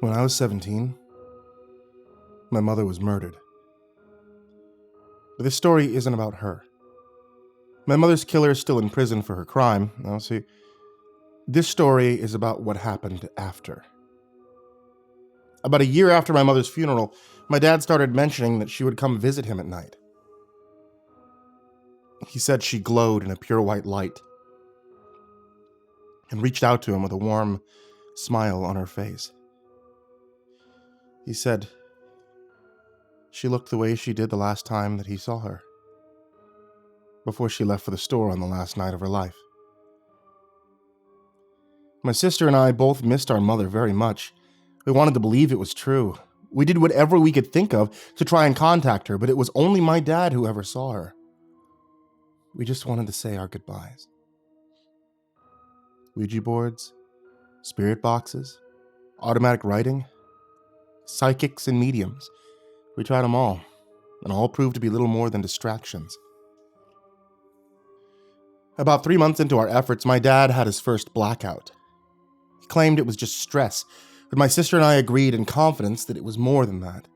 When I was 17, my mother was murdered. But this story isn't about her. My mother's killer is still in prison for her crime. Now, see, this story is about what happened after. About a year after my mother's funeral, my dad started mentioning that she would come visit him at night. He said she glowed in a pure white light and reached out to him with a warm smile on her face. He said she looked the way she did the last time that he saw her, before she left for the store on the last night of her life. My sister and I both missed our mother very much. We wanted to believe it was true. We did whatever we could think of to try and contact her, but it was only my dad who ever saw her. We just wanted to say our goodbyes. Ouija boards, spirit boxes, automatic writing, psychics and mediums. We tried them all, and all proved to be little more than distractions. About 3 months into our efforts, my dad had his first blackout. He claimed it was just stress, but my sister and I agreed in confidence that it was more than that.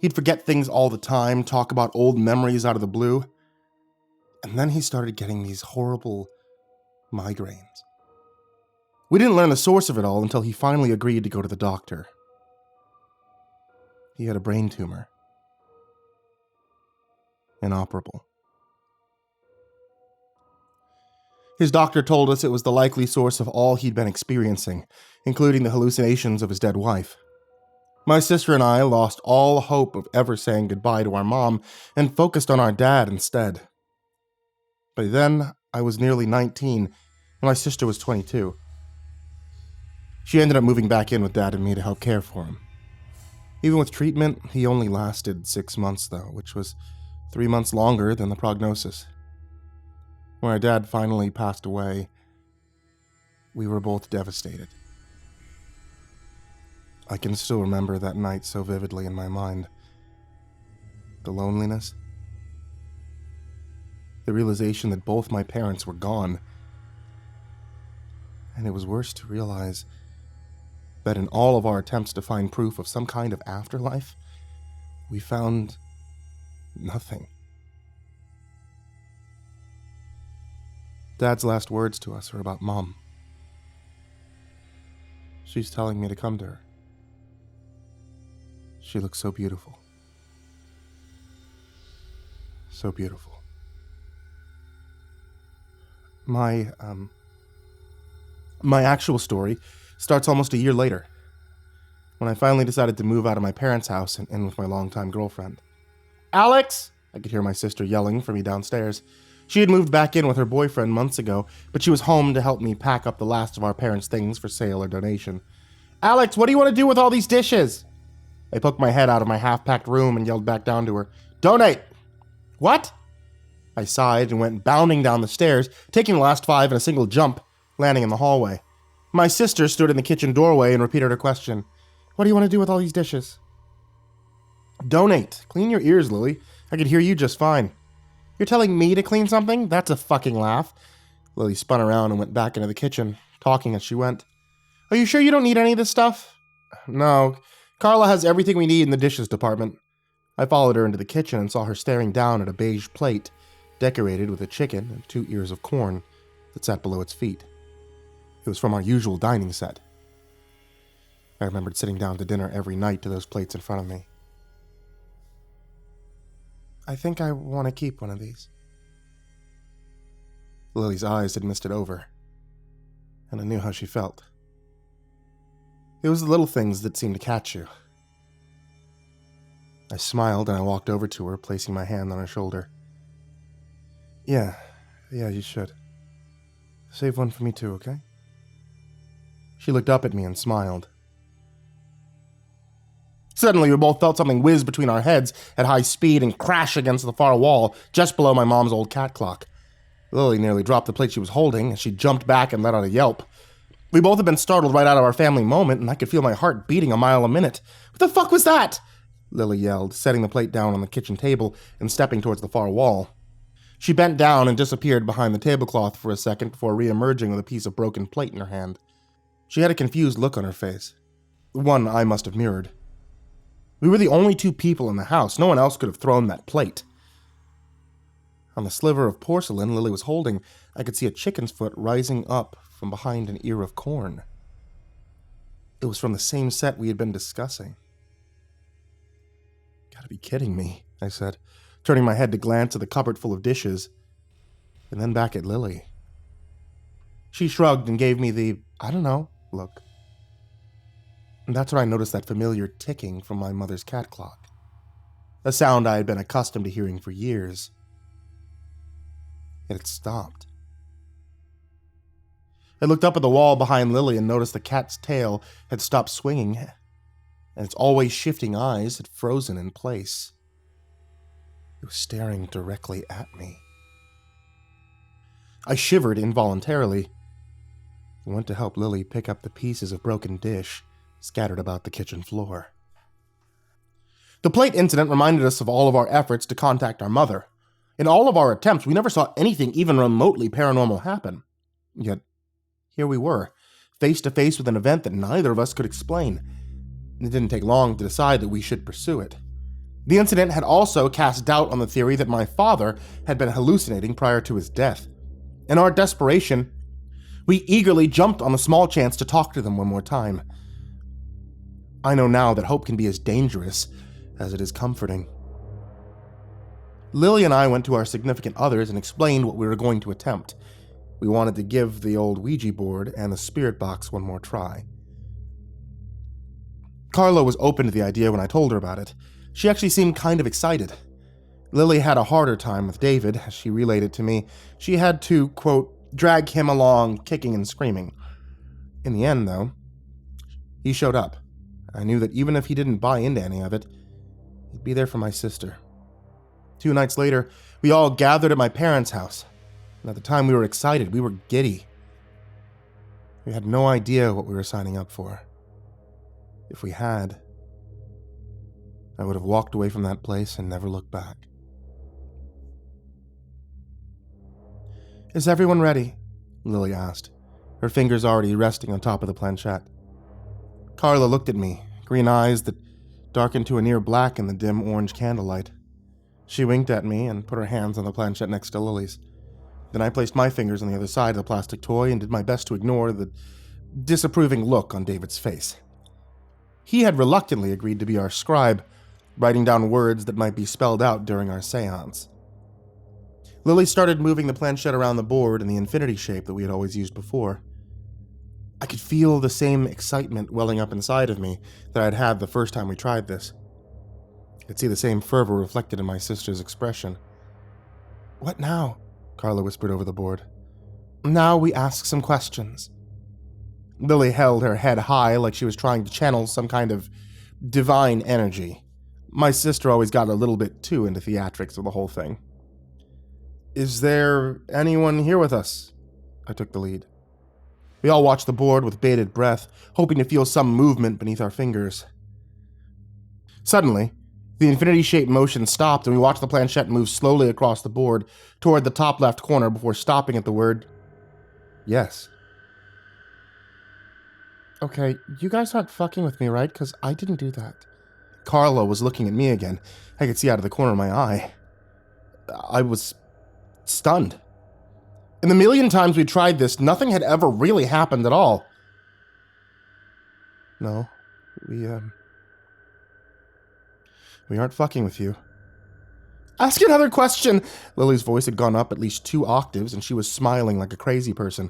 He'd forget things all the time, talk about old memories out of the blue, and then he started getting these horrible migraines. We didn't learn the source of it all until he finally agreed to go to the doctor. He had a brain tumor. Inoperable. His doctor told us it was the likely source of all he'd been experiencing, including the hallucinations of his dead wife. My sister and I lost all hope of ever saying goodbye to our mom and focused on our dad instead. By then, I was nearly 19, and my sister was 22. She ended up moving back in with Dad and me to help care for him. Even with treatment, he only lasted 6 months, though, which was 3 months longer than the prognosis. When our dad finally passed away, we were both devastated. I can still remember that night so vividly in my mind. The loneliness. The realization that both my parents were gone. And it was worse to realize that in all of our attempts to find proof of some kind of afterlife, we found nothing. Dad's last words to us are about Mom. She's telling me to come to her. She looks so beautiful. So beautiful. My actual story starts almost a year later, when I finally decided to move out of my parents' house and in with my longtime girlfriend. "Alex!" I could hear my sister yelling for me downstairs. She had moved back in with her boyfriend months ago, but she was home to help me pack up the last of our parents' things for sale or donation. "Alex, what do you want to do with all these dishes?" I poked my head out of my half-packed room and yelled back down to her, "Donate!" "What?" I sighed and went bounding down the stairs, taking the last 5 in a single jump, landing in the hallway. My sister stood in the kitchen doorway and repeated her question. "What do you want to do with all these dishes?" "Donate. Clean your ears, Lily. I could hear you just fine." "You're telling me to clean something? That's a fucking laugh." Lily spun around and went back into the kitchen, talking as she went. "Are you sure you don't need any of this stuff?" "No. Carla has everything we need in the dishes department." I followed her into the kitchen and saw her staring down at a beige plate, decorated with a chicken and 2 ears of corn that sat below its feet. It was from our usual dining set. I remembered sitting down to dinner every night to those plates in front of me. "I think I want to keep one of these." Lily's eyes had misted over, and I knew how she felt. It was the little things that seemed to catch you. I smiled and I walked over to her, placing my hand on her shoulder. Yeah, you should. Save one for me too, okay?" She looked up at me and smiled. Suddenly, we both felt something whiz between our heads at high speed and crash against the far wall just below my mom's old cat clock. Lily nearly dropped the plate she was holding as she jumped back and let out a yelp. We both had been startled right out of our family moment, and I could feel my heart beating a mile a minute. "What the fuck was that?" Lily yelled, setting the plate down on the kitchen table and stepping towards the far wall. She bent down and disappeared behind the tablecloth for a second before re-emerging with a piece of broken plate in her hand. She had a confused look on her face. One I must have mirrored. We were the only two people in the house. No one else could have thrown that plate. On the sliver of porcelain Lily was holding, I could see a chicken's foot rising up from behind an ear of corn. It was from the same set we had been discussing. Gotta be kidding me, I said, turning my head to glance at the cupboard full of dishes, and then back at Lily. She shrugged and gave me the, I don't know, look. And that's when I noticed that familiar ticking from my mother's cat clock, a sound I had been accustomed to hearing for years. It had stopped. I looked up at the wall behind Lily and noticed the cat's tail had stopped swinging, and its always shifting eyes had frozen in place. It was staring directly at me. I shivered involuntarily and went to help Lily pick up the pieces of broken dish scattered about the kitchen floor. The plate incident reminded us of all of our efforts to contact our mother. In all of our attempts, we never saw anything even remotely paranormal happen. Yet, here we were, face to face with an event that neither of us could explain. It didn't take long to decide that we should pursue it. The incident had also cast doubt on the theory that my father had been hallucinating prior to his death. In our desperation, we eagerly jumped on the small chance to talk to them one more time. I know now that hope can be as dangerous as it is comforting. Lily and I went to our significant others and explained what we were going to attempt. We wanted to give the old Ouija board and the spirit box one more try. Carla was open to the idea when I told her about it. She actually seemed kind of excited. Lily had a harder time with David, as she relayed it to me. She had to, quote, drag him along, kicking and screaming. In the end, though, he showed up. I knew that even if he didn't buy into any of it, he'd be there for my sister. 2 nights later, we all gathered at my parents' house. And at the time we were excited, we were giddy. We had no idea what we were signing up for. If we had, I would have walked away from that place and never looked back. Is everyone ready? Lily asked, her fingers already resting on top of the planchette. Carla looked at me, green eyes that darkened to a near black in the dim orange candlelight. She winked at me and put her hands on the planchette next to Lily's. Then I placed my fingers on the other side of the plastic toy and did my best to ignore the disapproving look on David's face. He had reluctantly agreed to be our scribe, writing down words that might be spelled out during our seance. Lily started moving the planchette around the board in the infinity shape that we had always used before. I could feel the same excitement welling up inside of me that I'd had the first time we tried this. I could see the same fervor reflected in my sister's expression. What now? Carla whispered over the board. Now we ask some questions. Lily held her head high like she was trying to channel some kind of divine energy. My sister always got a little bit too into theatrics of the whole thing. Is there anyone here with us? I took the lead. We all watched the board with bated breath, hoping to feel some movement beneath our fingers. Suddenly, the infinity-shaped motion stopped and we watched the planchette move slowly across the board toward the top left corner before stopping at the word, yes. Okay, you guys aren't fucking with me, right? Because I didn't do that. Carla was looking at me again. I could see out of the corner of my eye. I was stunned. In the million times we tried this, nothing had ever really happened at all. No, we aren't fucking with you. Ask another question! Lily's voice had gone up at least 2 octaves, and she was smiling like a crazy person.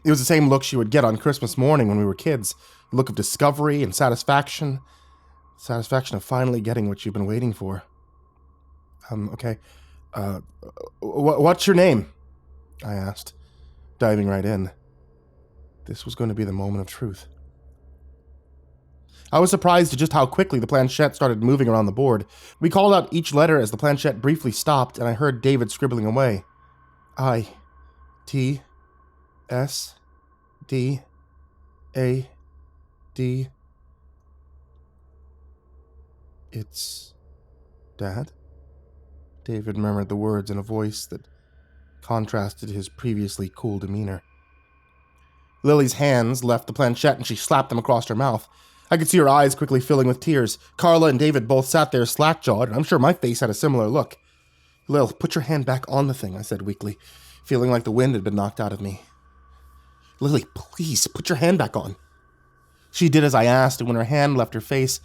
It was the same look she would get on Christmas morning when we were kids. The look of discovery and satisfaction. Satisfaction of finally getting what you've been waiting for. Okay. What's your name? I asked, diving right in. This was going to be the moment of truth. I was surprised at just how quickly the planchette started moving around the board. We called out each letter as the planchette briefly stopped, and I heard David scribbling away. I, T, S, D, A, D. It's Dad? David murmured the words in a voice that contrasted his previously cool demeanor. Lily's hands left the planchette and she slapped them across her mouth. I could see her eyes quickly filling with tears. Carla and David both sat there slack-jawed, and I'm sure my face had a similar look. Lil, put your hand back on the thing, I said weakly, feeling like the wind had been knocked out of me. Lily, please, put your hand back on. She did as I asked, and when her hand left her face,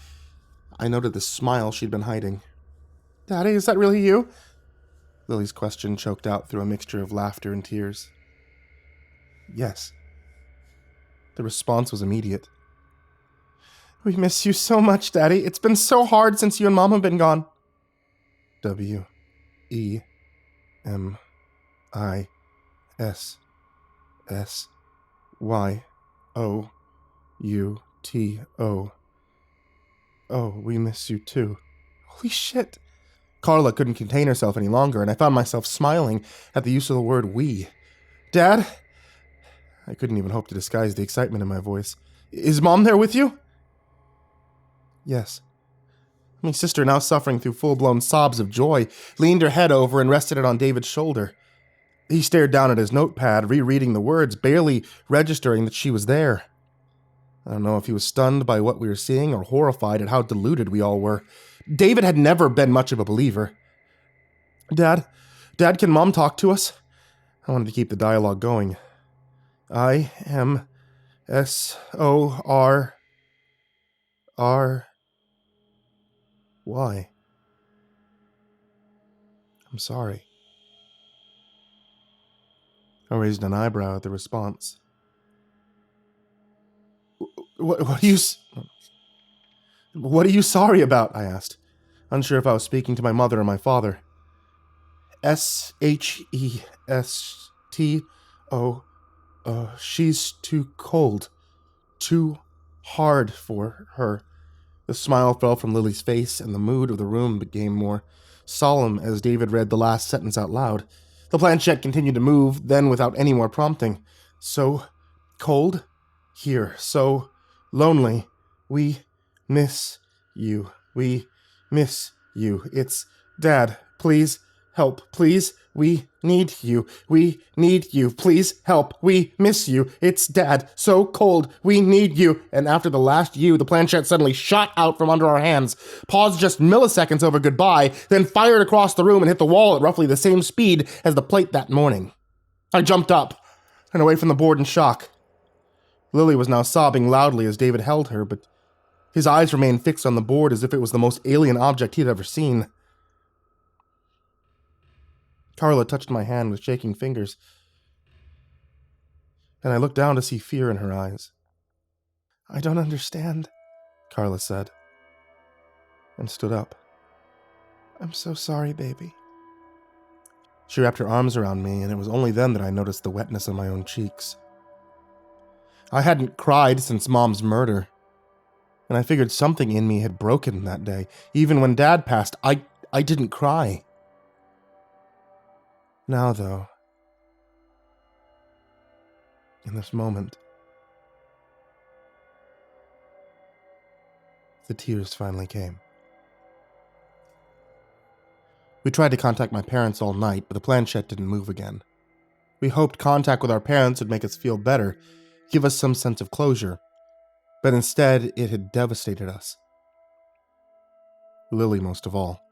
I noted the smile she'd been hiding. Daddy, is that really you? Lily's question choked out through a mixture of laughter and tears. Yes. The response was immediate. We miss you so much, Daddy. It's been so hard since you and Mom have been gone. WEMISSYOUTO. Oh, we miss you too. Holy shit. Carla couldn't contain herself any longer, and I found myself smiling at the use of the word we. Dad? I couldn't even hope to disguise the excitement in my voice. Is Mom there with you? Yes. My sister, now suffering through full-blown sobs of joy, leaned her head over and rested it on David's shoulder. He stared down at his notepad, rereading the words, barely registering that she was there. I don't know if he was stunned by what we were seeing or horrified at how deluded we all were. David had never been much of a believer. Dad, can Mom talk to us? I wanted to keep the dialogue going. IMSORR. Why? I'm sorry. I raised an eyebrow at the response. What are you sorry about? I asked, unsure if I was speaking to my mother or my father. SHESTO. She's too cold. Too hard for her. The smile fell from Lily's face, and the mood of the room became more solemn as David read the last sentence out loud. The planchette continued to move, then without any more prompting. So cold? Here. So lonely. We miss you. We miss you. It's Dad. Please help. Please. We need you. We need you. Please help. We miss you. It's Dad. So cold. We need you. And after the last you, the planchette suddenly shot out from under our hands, paused just milliseconds over goodbye, then fired across the room and hit the wall at roughly the same speed as the plate that morning. I jumped up and away from the board in shock. Lily was now sobbing loudly as David held her, but his eyes remained fixed on the board as if it was the most alien object he'd ever seen. Carla touched my hand with shaking fingers, and I looked down to see fear in her eyes. I don't understand, Carla said, and stood up. I'm so sorry, baby. She wrapped her arms around me, and it was only then that I noticed the wetness on my own cheeks. I hadn't cried since Mom's murder, and I figured something in me had broken that day. Even when Dad passed, I didn't cry. Now, though, in this moment, the tears finally came. We tried to contact my parents all night, but the planchette didn't move again. We hoped contact with our parents would make us feel better, give us some sense of closure, but instead it had devastated us. Lily most of all.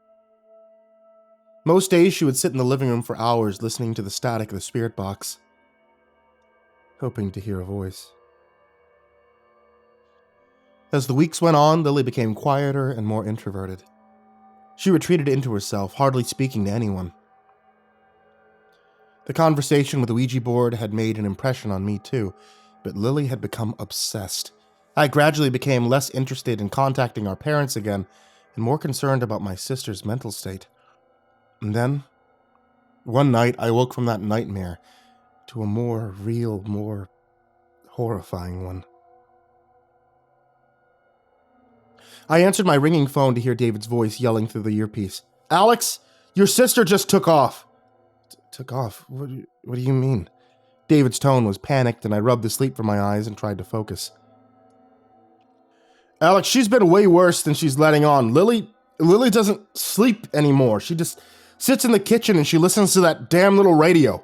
Most days she would sit in the living room for hours listening to the static of the spirit box, hoping to hear a voice. As the weeks went on, Lily became quieter and more introverted. She retreated into herself, hardly speaking to anyone. The conversation with the Ouija board had made an impression on me too, but Lily had become obsessed. I gradually became less interested in contacting our parents again and more concerned about my sister's mental state. And then, one night, I woke from that nightmare to a more real, more horrifying one. I answered my ringing phone to hear David's voice yelling through the earpiece. Alex, your sister just took off. Took off? What do you mean? David's tone was panicked, and I rubbed the sleep from my eyes and tried to focus. Alex, she's been way worse than she's letting on. Lily doesn't sleep anymore. She just sits in the kitchen and she listens to that damn little radio.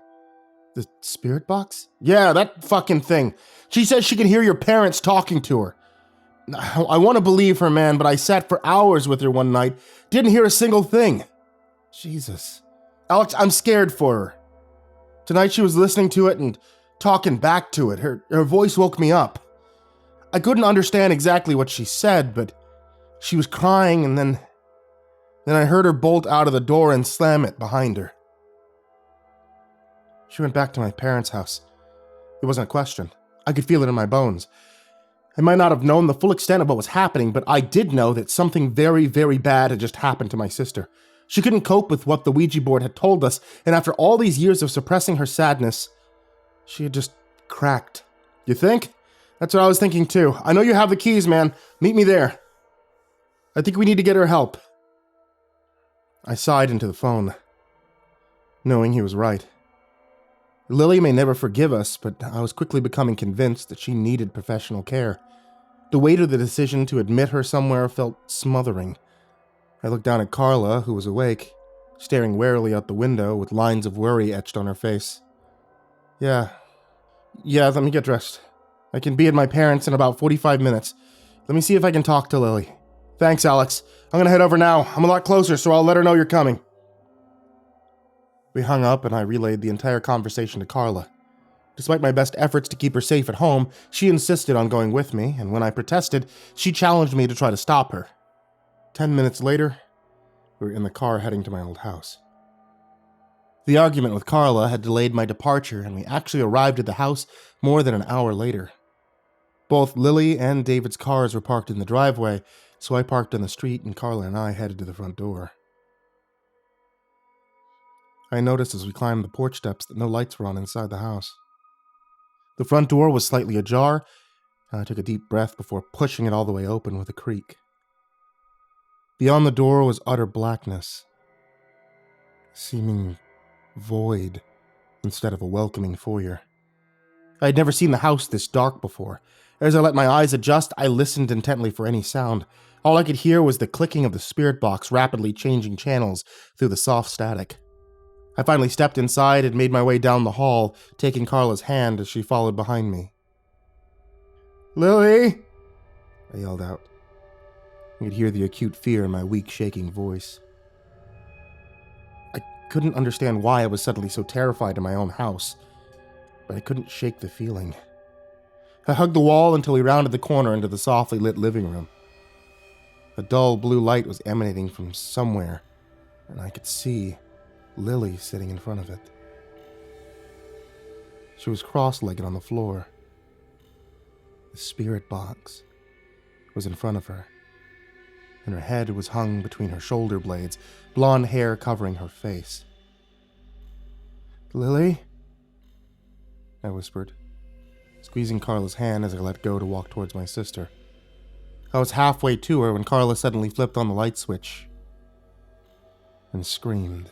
The spirit box? Yeah, that fucking thing. She says she can hear your parents talking to her. I want to believe her, man, but I sat for hours with her one night. Didn't hear a single thing. Jesus. Alex, I'm scared for her. Tonight she was listening to it and talking back to it. Her voice woke me up. I couldn't understand exactly what she said, but she was crying, and then I heard her bolt out of the door and slam it behind her. She went back to my parents' house. It wasn't a question. I could feel it in my bones. I might not have known the full extent of what was happening, but I did know that something very, very bad had just happened to my sister. She couldn't cope with what the Ouija board had told us, and after all these years of suppressing her sadness, she had just cracked. You think? That's what I was thinking too. I know you have the keys, man. Meet me there. I think we need to get her help. I sighed into the phone, knowing he was right. Lily may never forgive us, but I was quickly becoming convinced that she needed professional care. The weight of the decision to admit her somewhere felt smothering. I looked down at Carla, who was awake, staring warily out the window with lines of worry etched on her face. Yeah, let me get dressed. I can be at my parents' in about 45 minutes. Let me see if I can talk to Lily. Thanks, Alex. I'm gonna head over now. I'm a lot closer, so I'll let her know you're coming. We hung up, and I relayed the entire conversation to Carla. Despite my best efforts to keep her safe at home, she insisted on going with me, and when I protested, she challenged me to try to stop her. 10 minutes later, we were in the car heading to my old house. The argument with Carla had delayed my departure, and we actually arrived at the house more than an hour later. Both Lily and David's cars were parked in the driveway, so I parked on the street and Carla and I headed to the front door. I noticed as we climbed the porch steps that no lights were on inside the house. The front door was slightly ajar, and I took a deep breath before pushing it all the way open with a creak. Beyond the door was utter blackness, seeming void instead of a welcoming foyer. I had never seen the house this dark before. As I let my eyes adjust, I listened intently for any sound. All I could hear was the clicking of the spirit box rapidly changing channels through the soft static. I finally stepped inside and made my way down the hall, taking Carla's hand as she followed behind me. "Lily!" I yelled out. I could hear the acute fear in my weak, shaking voice. I couldn't understand why I was suddenly so terrified in my own house, but I couldn't shake the feeling. I hugged the wall until we rounded the corner into the softly lit living room. A dull blue light was emanating from somewhere, and I could see Lily sitting in front of it. She was cross-legged on the floor. The spirit box was in front of her, and her head was hung between her shoulder blades, blonde hair covering her face. "Lily?" I whispered, squeezing Carla's hand as I let go to walk towards my sister. I was halfway to her when Carla suddenly flipped on the light switch and screamed.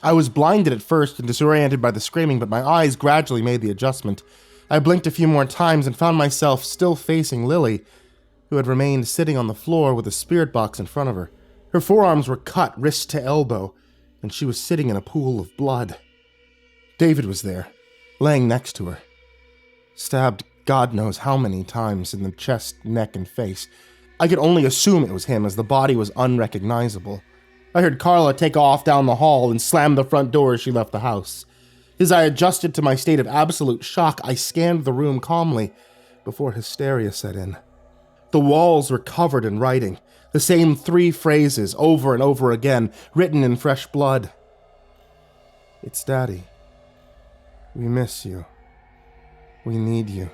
I was blinded at first and disoriented by the screaming, but my eyes gradually made the adjustment. I blinked a few more times and found myself still facing Lily, who had remained sitting on the floor with a spirit box in front of her. Her forearms were cut wrist to elbow, and she was sitting in a pool of blood. David was there, laying next to her, stabbed God knows how many times in the chest, neck, and face. I could only assume it was him, as the body was unrecognizable. I heard Carla take off down the hall and slam the front door as she left the house. As I adjusted to my state of absolute shock, I scanned the room calmly before hysteria set in. The walls were covered in writing, the same 3 phrases over and over again, written in fresh blood. "It's Daddy. We miss you. We need you.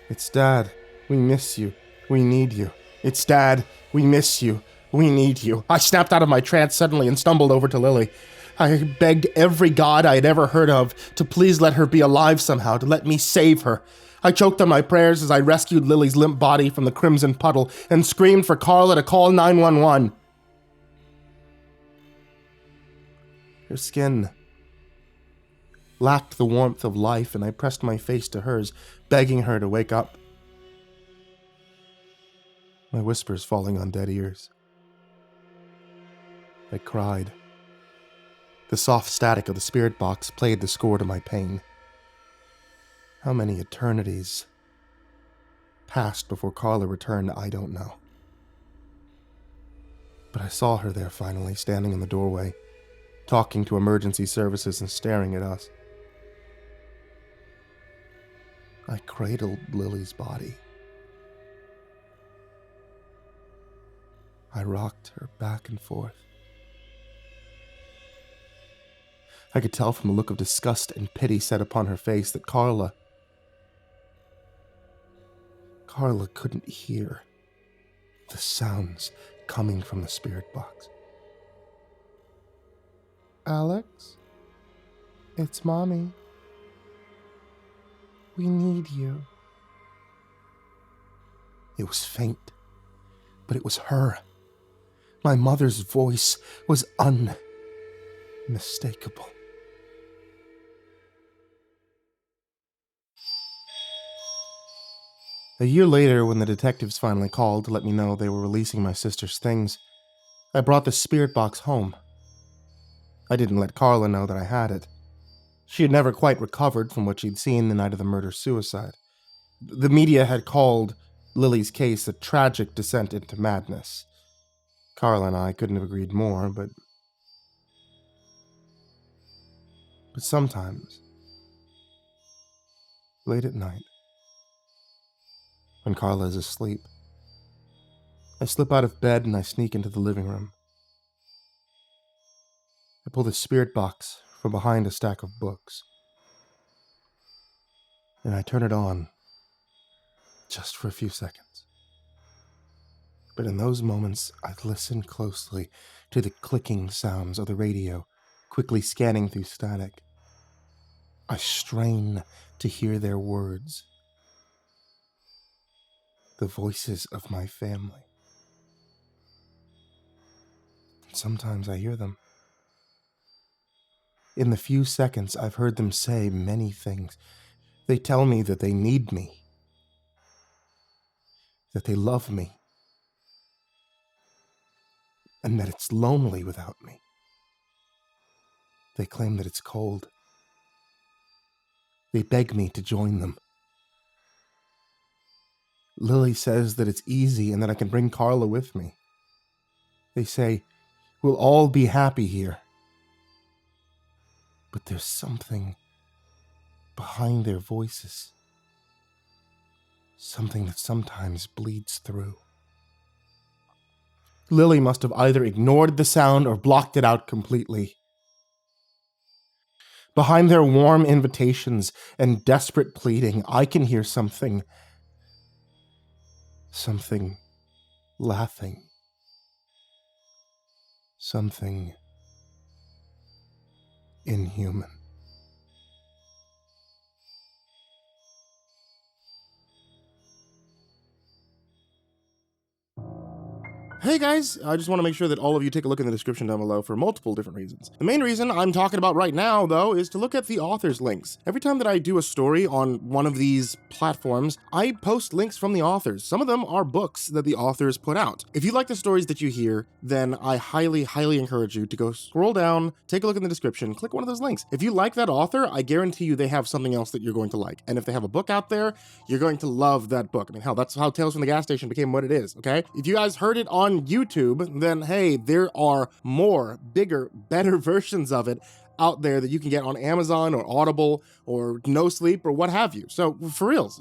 It's Dad. We miss you. We need you. It's Dad. We miss you. We need you." I snapped out of my trance suddenly and stumbled over to Lily. I begged every god I had ever heard of to please let her be alive somehow, to let me save her. I choked on my prayers as I rescued Lily's limp body from the crimson puddle and screamed for Carla to call 911. Her skin lacked the warmth of life, and I pressed my face to hers, begging her to wake up. My whispers falling on dead ears. I cried. The soft static of the spirit box played the score to my pain. How many eternities passed before Carla returned, I don't know. But I saw her there finally, standing in the doorway, talking to emergency services and staring at us. I cradled Lily's body. I rocked her back and forth. I could tell from the look of disgust and pity set upon her face that Carla couldn't hear the sounds coming from the spirit box. Alex, it's Mommy. We need you. It was faint, but it was her. My mother's voice was unmistakable. A year later, when the detectives finally called to let me know they were releasing my sister's things, I brought the spirit box home. I didn't let Carla know that I had it. She had never quite recovered from what she'd seen the night of the murder-suicide. The media had called Lily's case a tragic descent into madness. Carla and I couldn't have agreed more, but sometimes, late at night, when Carla is asleep, I slip out of bed and I sneak into the living room. I pull the spirit box from behind a stack of books, and I turn it on just for a few seconds. But in those moments, I listen closely to the clicking sounds of the radio, quickly scanning through static. I strain to hear their words, the voices of my family. And sometimes I hear them. In the few seconds, I've heard them say many things. They tell me that they need me, that they love me, and that it's lonely without me. They claim that it's cold. They beg me to join them. Lily says that it's easy and that I can bring Carla with me. They say, we'll all be happy here. But there's something behind their voices. Something that sometimes bleeds through. Lily must have either ignored the sound or blocked it out completely. Behind their warm invitations and desperate pleading, I can hear something laughing. Something inhuman. Hey guys, I just want to make sure that all of you take a look in the description down below for multiple different reasons. The main reason I'm talking about right now, though, is to look at the author's links. Every time that I do a story on one of these platforms, I post links from the authors. Some of them are books that the authors put out. If you like the stories that you hear, then I highly, highly encourage you to go scroll down, take a look in the description, click one of those links. If you like that author, I guarantee you they have something else that you're going to like. And if they have a book out there, you're going to love that book. I mean, hell, that's how Tales from the Gas Station became what it is, okay? If you guys heard it on YouTube, then hey, there are more, bigger, better versions of it out there that you can get on Amazon or Audible or No Sleep or what have you. So for reals,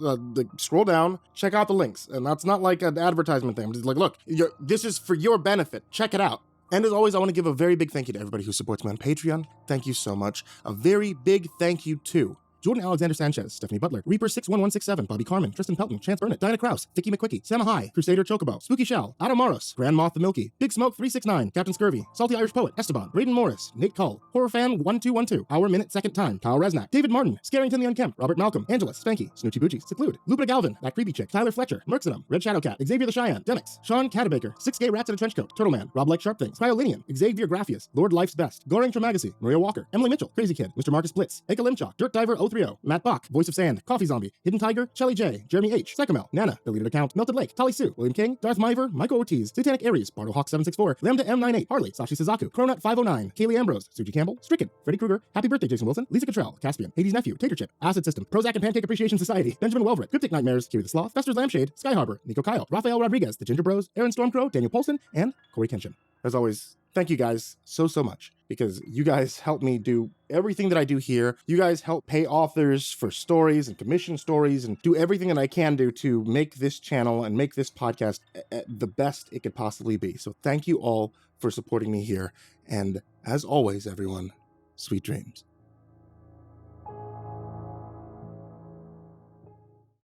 scroll down, check out the links. And that's not like an advertisement thing. I'm just like, look, this is for your benefit. Check it out. And as always, I want to give a very big thank you to everybody who supports me on Patreon. Thank you so much. A very big thank you to Jordan Alexander Sanchez, Stephanie Butler, Reaper61167, Bobby Karman, Tristain, Pelton, Chance Burnett, Diana Kraus, Thiccy McQuicky, SamaHigh, CrusaderChocobo, SpookyShel, Atomaurus, Grand Moth the Milky, Big Smoke 369, Captain Scurvy, SaltyIrishPoet, Estebean, Brayden Morris, Nate Kuhl, HorrorFan1212, Hour Minute Second Time, Reznak, David Martin, Scare-ington the Unkempt, Robert Malcolm, Angelus, Spanky, Snoochie Boochie, Seclude, Lupita Galvin, That Creepy Chick, Tyler Fletcher, Merxenum, Red Shadowcat, Xavier the Cheyenne, Demix, Sean Cadieu-baker, 6 Gay Rats in a Trenchcoat, Turtleman, Rob Like Sharp Things, Cryolinian, Xavier Graphius, Lord Life's Best, Goring Tremagacy, Maria Walker, Emily Mitchell, Crazy Kid, Mr. Marcus Blitz, Eka Limchok, Dirt Diver Trio, Matt Bach, Voice of Sand, Coffee Zombie, Hidden Tiger, Shelly J, Jeremy H, Psychomel, Nana, Deleted Account, Melted Lake, Tali Sue, William King, Darth Miver, Michael Ortiz, Satanic Aries, Bardo Hawk 764, Lambda M98, Harley, Sashi Suzaku, Cronut 509, Kaylee Ambrose, Suji Campbell, Stricken, Freddy Krueger, Happy Birthday Jason Wilson, Lisa Cottrell, Caspian, Hades Nephew, Tater Chip, Acid System, Prozac and Pancake Appreciation Society, Benjamin Welvret, Cryptic Nightmares, Kiwi the Sloth, Fester's Lampshade, Sky Harbor, Nico Kyle, Rafael Rodriguez, The Ginger Bros, Aaron Stormcrow, Daniel Polson, and Corey Kenshin. As always, thank you guys so much, because you guys help me do everything that I do here. You guys help pay authors for stories and commission stories and do everything that I can do to make this channel and make this podcast the best it could possibly be. So thank you all for supporting me here. And as always, everyone, sweet dreams.